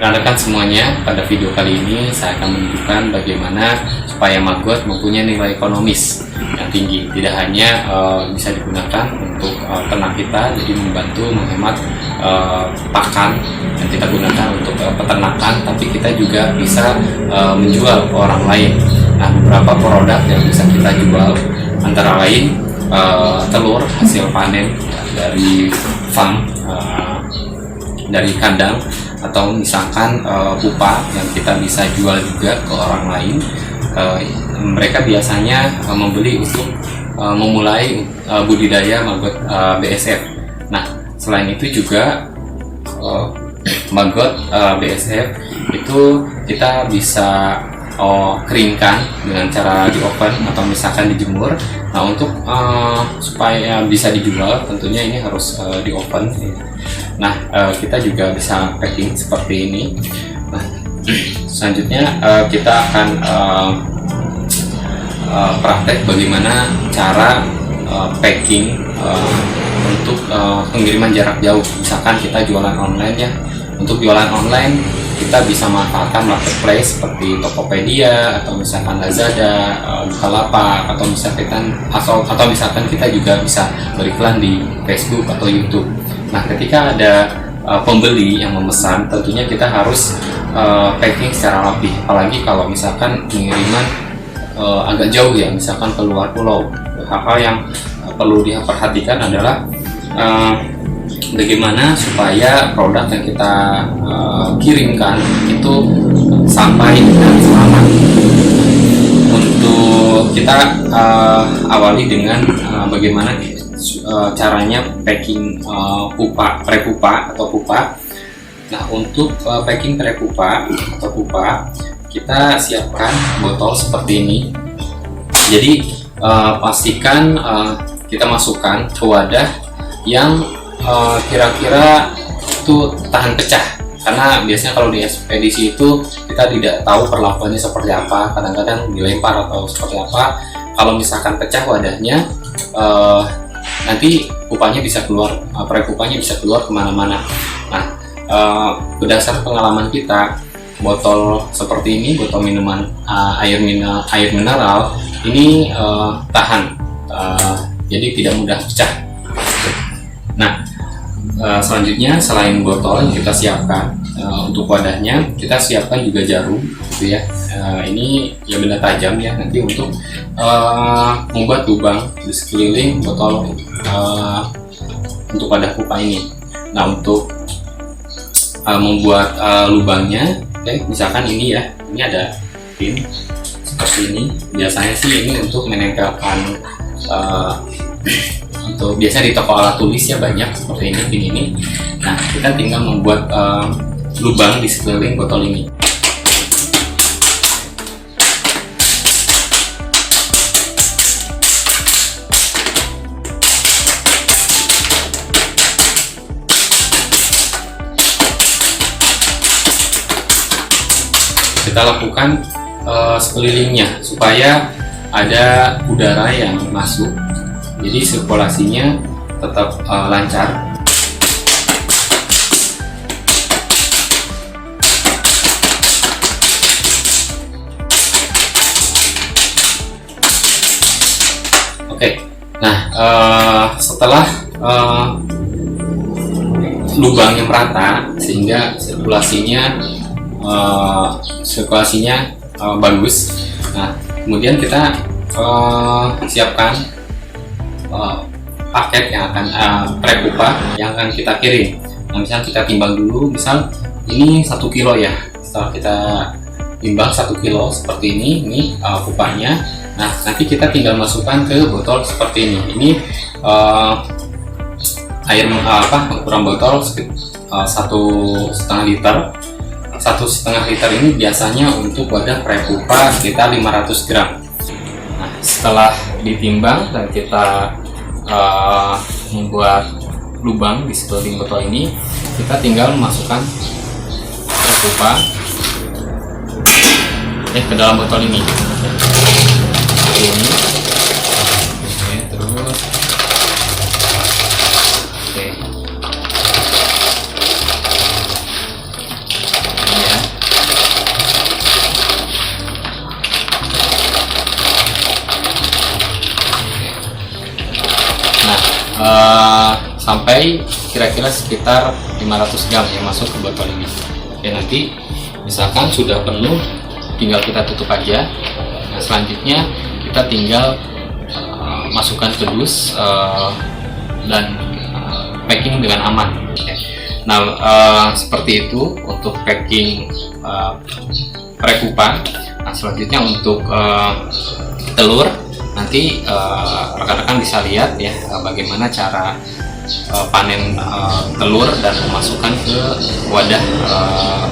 Rekan-rekan semuanya, pada video kali ini saya akan menunjukkan bagaimana supaya maggot mempunyai nilai ekonomis yang tinggi. Tidak hanya bisa digunakan untuk ternak kita, jadi membantu menghemat pakan yang kita gunakan untuk peternakan, tapi kita juga bisa menjual ke orang lain. Nah, beberapa produk yang bisa kita jual antara lain telur hasil panen dari farm, dari kandang, atau misalkan pupa yang kita bisa jual juga ke orang lain. Mereka biasanya membeli untuk memulai budidaya maggot BSF. Nah, selain itu juga maggot BSF itu kita bisa keringkan dengan cara di oven atau misalkan dijemur. Nah, untuk supaya bisa dijual tentunya ini harus di oven. Nah, kita juga bisa packing seperti ini. Nah, selanjutnya kita akan praktek bagaimana cara packing untuk pengiriman jarak jauh. Misalkan kita jualan online ya. Untuk jualan online kita bisa manfaatkan marketplace seperti Tokopedia atau misalkan Lazada, Bukalapak, atau misalkan kita juga bisa beriklan di Facebook atau YouTube. Nah, ketika ada pembeli yang memesan, tentunya kita harus packing secara rapi. Apalagi kalau misalkan pengiriman agak jauh ya, misalkan ke luar pulau. Hal-hal yang perlu diperhatikan adalah bagaimana supaya produk yang kita kirimkan itu sampai dengan selamat. Untuk kita awali dengan bagaimana caranya packing pre-pupa atau pupa. Nah, untuk packing pre-pupa atau pupa, kita siapkan botol seperti ini. Jadi pastikan kita masukkan ke wadah yang kira-kira itu tahan pecah, karena biasanya kalau di ekspedisi itu kita tidak tahu perlakuannya seperti apa, kadang-kadang dilempar atau seperti apa. Kalau misalkan pecah wadahnya, nanti pupanya bisa keluar, pre-pupanya bisa keluar kemana-mana. Nah, berdasar pengalaman kita, botol seperti ini, botol minuman air mineral ini tahan, jadi tidak mudah pecah. Nah, selanjutnya selain botol yang kita siapkan, untuk wadahnya kita siapkan juga jarum, gitu ya. Ini ya benda tajam ya, nanti untuk membuat lubang di sekeliling botol untuk wadah pupa ini. Nah, untuk membuat lubangnya, misalkan ini ya, ini ada pin seperti ini. Biasanya sih ini untuk menempelkan untuk biasanya di toko alat tulis ya, banyak seperti ini pin ini. Nah, kita tinggal membuat lubang di sekeliling botol ini. Kita lakukan sekelilingnya supaya ada udara yang masuk, jadi sirkulasinya tetap lancar. Oke, nah setelah lubangnya merata sehingga sirkulasinya bagus. Nah, kemudian kita siapkan paket yang akan pre-pupa yang akan kita kirim. Nah, misal kita timbang dulu, misal ini 1 kilo ya. Setelah kita timbang 1 kilo seperti ini pupanya. Nah, nanti kita tinggal masukkan ke botol seperti ini. Ini ukuran botol 1,5 liter. 1,5 liter ini biasanya untuk wadah pre-pupa sekitar 500 gram. setelah ditimbang dan kita membuat lubang di sekeliling botol ini, kita tinggal memasukkan pupa ke dalam botol ini. Seperti ini. Oke, terus oke. Ini ya. Sampai kira-kira sekitar 500 gram yang masuk ke botol ini. Ya, nanti misalkan sudah penuh, tinggal kita tutup aja. Nah, selanjutnya kita tinggal masukkan ke dus dan packing dengan aman. Nah, seperti itu untuk packing prepupa. Nah, selanjutnya untuk telur, nanti rekan-rekan bisa lihat ya bagaimana cara panen telur dan memasukkan ke wadah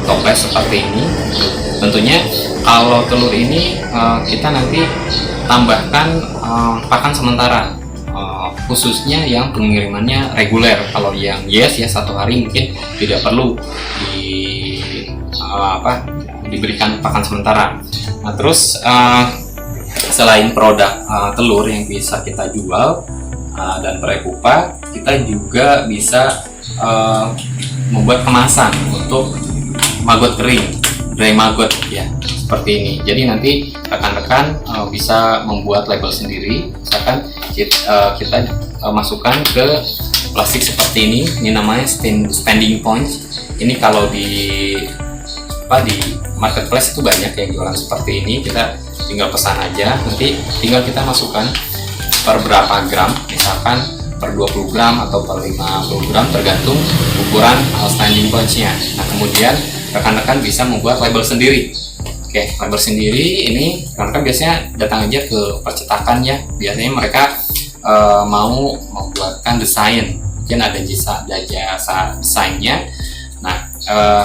toples seperti ini. Tentunya kalau telur ini kita nanti tambahkan pakan sementara, khususnya yang pengirimannya reguler. Kalau yang yes ya 1 hari mungkin tidak perlu diberikan pakan sementara. Nah, terus selain produk telur yang bisa kita jual dan prepupa, kita juga bisa membuat kemasan untuk maggot kering, dry maggot ya, seperti ini. Jadi nanti rekan-rekan bisa membuat label sendiri. Misalkan kita masukkan ke plastik seperti ini. Ini namanya standing points. Ini kalau di marketplace itu banyak yang jualan seperti ini. Kita tinggal pesan aja, nanti tinggal kita masukkan per berapa gram, misalkan per 20 gram atau per 50 gram tergantung ukuran standing points-nya. Nah, kemudian rekan-rekan bisa membuat label sendiri. Oke, label sendiri ini rekan-rekan biasanya datang aja ke percetakan ya. Biasanya mereka mau membuatkan desain, mungkin ada jasa desainnya. Nah,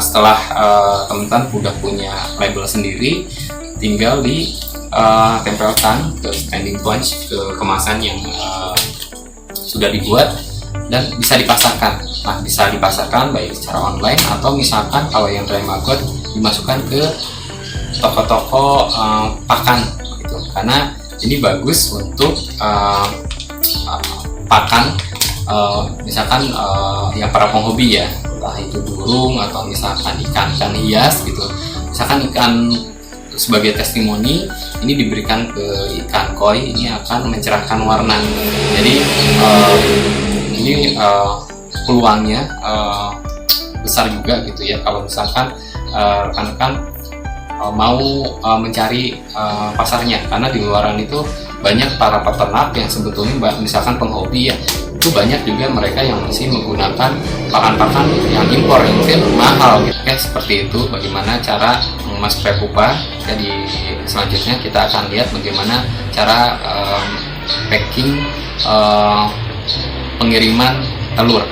setelah teman-teman udah punya label sendiri, tinggal ditempelkan ke standing points, ke kemasan yang sudah dibuat dan bisa dipasarkan. Nah, bisa dipasarkan baik secara online atau misalkan kalau yang dry maggot dimasukkan ke toko-toko pakan gitu. Karena ini bagus untuk pakan misalkan yang para penghobi ya, entah itu burung atau misalkan ikan hias gitu. Misalkan ikan sebagai testimoni ini diberikan ke ikan koi, ini akan mencerahkan warna. Jadi ini peluangnya besar juga gitu ya kalau misalkan rekan-rekan mau mencari pasarnya, karena di luaran itu banyak para peternak yang sebetulnya misalkan penghobi ya, itu banyak juga mereka yang masih menggunakan pakan-pakan yang impor yang mungkin mahal gitu. Oke, seperti itu bagaimana cara mengemas prepupa. Jadi selanjutnya kita akan lihat bagaimana cara packing pengiriman telur.